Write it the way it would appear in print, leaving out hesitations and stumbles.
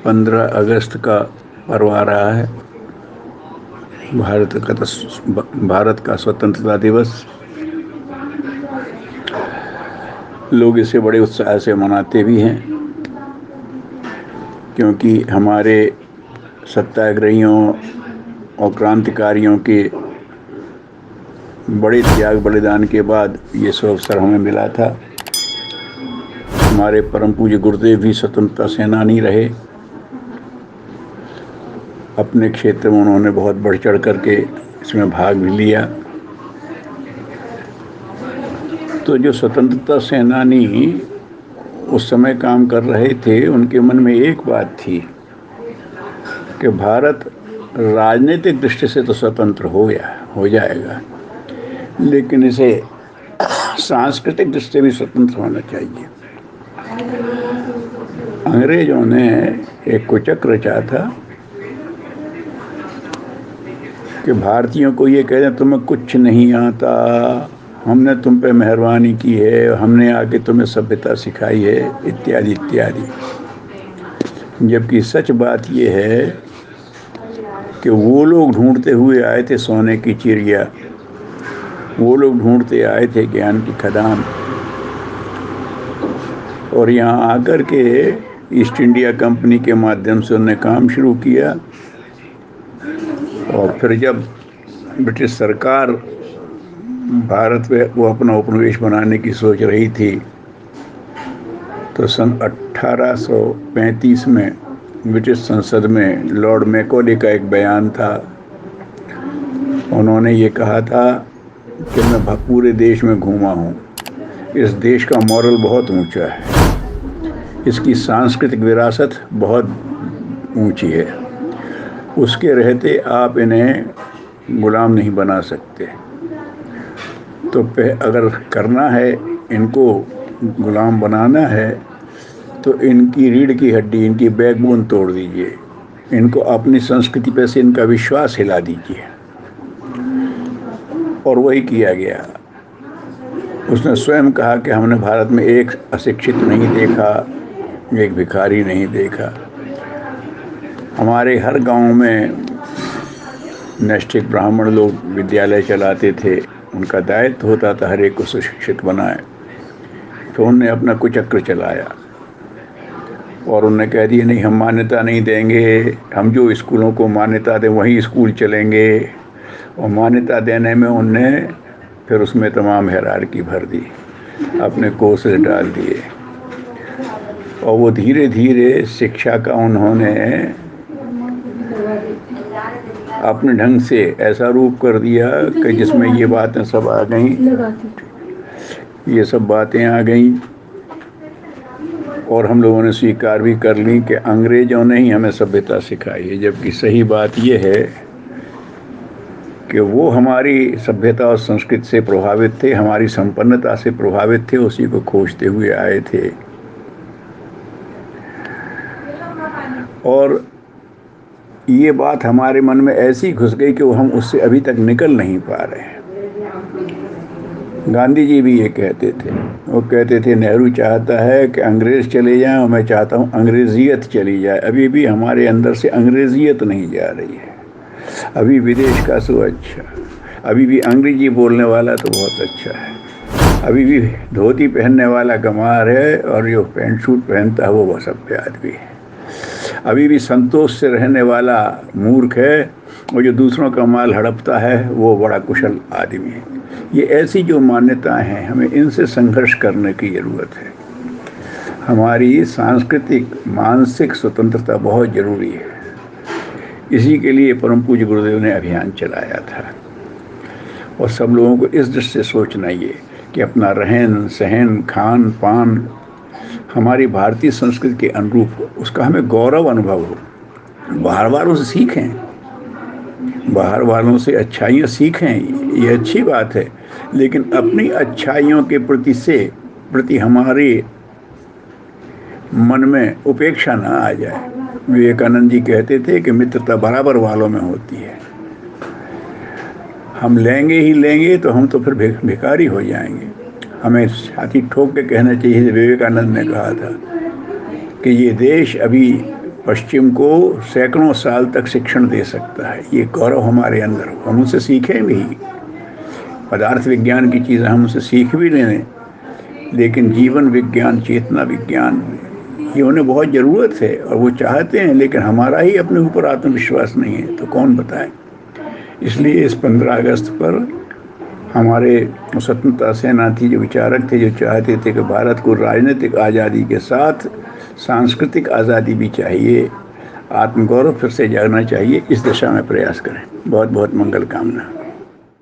15 अगस्त का पर्व आ रहा है। भारत का स्वतंत्रता दिवस। लोग इसे बड़े उत्साह से मनाते भी हैं, क्योंकि हमारे सत्याग्रहियों और क्रांतिकारियों के बड़े त्याग बलिदान के बाद ये शुभ अवसर हमें मिला था। हमारे परम पूज्य गुरुदेव भी स्वतंत्रता सेनानी रहे। अपने क्षेत्र में उन्होंने बहुत बढ़ चढ़ करके इसमें भाग भी लिया। तो जो स्वतंत्रता सेनानी उस समय काम कर रहे थे, उनके मन में एक बात थी कि भारत राजनीतिक दृष्टि से तो स्वतंत्र हो जाएगा, लेकिन इसे सांस्कृतिक दृष्टि से भी स्वतंत्र होना चाहिए। अंग्रेजों ने एक कुचक्र रचा था कि भारतीयों को ये कह दें तुम्हें कुछ नहीं आता, हमने तुम पे मेहरबानी की है, हमने आके तुम्हें सभ्यता सिखाई है, इत्यादि इत्यादि। जबकि सच बात ये है कि वो लोग ढूंढते हुए आए थे सोने की चिड़िया, वो लोग ढूंढते आए थे ज्ञान की खदान, और यहाँ आकर के ईस्ट इंडिया कंपनी के माध्यम से उन्होंने काम शुरू किया। और फिर जब ब्रिटिश सरकार भारत में वो अपना उपनिवेश बनाने की सोच रही थी, तो सन 1835 में ब्रिटिश संसद में लॉर्ड मैकॉले का एक बयान था। उन्होंने ये कहा था कि मैं पूरे देश में घूमा हूँ, इस देश का मॉरल बहुत ऊंचा है, इसकी सांस्कृतिक विरासत बहुत ऊंची है, उसके रहते आप इन्हें गुलाम नहीं बना सकते। तो अगर करना है, इनको गुलाम बनाना है, तो इनकी रीढ़ की हड्डी, इनकी बैकबोन तोड़ दीजिए, इनको अपनी संस्कृति पे से इनका विश्वास हिला दीजिए। और वही किया गया। उसने स्वयं कहा कि हमने भारत में एक अशिक्षित नहीं देखा, एक भिखारी नहीं देखा। हमारे हर गांव में नैष्ठिक ब्राह्मण लोग विद्यालय चलाते थे, उनका दायित्व होता था हर एक को सुशिक्षित बनाए। तो उन्होंने अपना कुचक्र चलाया और उन्होंने कह दिया नहीं, हम मान्यता नहीं देंगे, हम जो स्कूलों को मान्यता दें वही स्कूल चलेंगे। और मान्यता देने में उनने फिर उसमें तमाम हायरार्की भर दी, अपने कोर्सेज डाल दिए, और वो धीरे धीरे शिक्षा का उन्होंने अपने ढंग से ऐसा रूप कर दिया कि जिसमें ये बातें सब आ गई, ये सब बातें आ गई। और हम लोगों ने स्वीकार भी कर ली कि अंग्रेजों ने ही हमें सभ्यता सिखाई है। जबकि सही बात ये है कि वो हमारी सभ्यता और संस्कृति से प्रभावित थे, हमारी संपन्नता से प्रभावित थे, उसी को खोजते हुए आए थे। और ये बात हमारे मन में ऐसी घुस गई कि वो हम उससे अभी तक निकल नहीं पा रहे हैं। गांधी जी भी ये कहते थे, वो कहते थे नेहरू चाहता है कि अंग्रेज चले जाएं और मैं चाहता हूँ अंग्रेजियत चली जाए। अभी भी हमारे अंदर से अंग्रेजियत नहीं जा रही है। अभी विदेश का सो अच्छा, अभी भी अंग्रेजी बोलने वाला तो बहुत अच्छा है, अभी भी धोती पहनने वाला गंवार है और जो पैंट सूट पहनता है वो बहुत सभ्य आदमी है। अभी भी संतोष से रहने वाला मूर्ख है, और जो दूसरों का माल हड़पता है वो बड़ा कुशल आदमी है। ये ऐसी जो मान्यताएं हैं, हमें इनसे संघर्ष करने की ज़रूरत है। हमारी सांस्कृतिक मानसिक स्वतंत्रता बहुत ज़रूरी है। इसी के लिए परम पूज्य गुरुदेव ने अभियान चलाया था। और सब लोगों को इस दृष्टि से सोचना ये कि अपना रहन सहन खान पान हमारी भारतीय संस्कृति के अनुरूप हो, उसका हमें गौरव अनुभव हो। बाहर वालों से सीखें, बाहर वालों से अच्छाइयाँ सीखें, ये अच्छी बात है, लेकिन अपनी अच्छाइयों के प्रति हमारे मन में उपेक्षा ना आ जाए। विवेकानंद जी कहते थे कि मित्रता बराबर वालों में होती है। हम लेंगे ही लेंगे तो हम तो फिर भिखारी हो जाएंगे। हमें छाती ठोक के कहना चाहिए, विवेकानंद ने कहा था कि ये देश अभी पश्चिम को सैकड़ों साल तक शिक्षण दे सकता है। ये गौरव हमारे अंदर हो, हम उनसे सीखें भी। पदार्थ विज्ञान की चीज़ें हम उनसे सीख भी लें, लेकिन जीवन विज्ञान, चेतना विज्ञान, ये उन्हें बहुत ज़रूरत है और वो चाहते हैं, लेकिन हमारा ही अपने ऊपर आत्मविश्वास नहीं है, तो कौन बताए। इसलिए इस 15 अगस्त पर हमारे स्वतंत्रता सेनानी जो विचारक थे, जो चाहते थे कि भारत को राजनीतिक आज़ादी के साथ सांस्कृतिक आज़ादी भी चाहिए, आत्मगौरव फिर से जागना चाहिए, इस दिशा में प्रयास करें। बहुत बहुत मंगल कामना।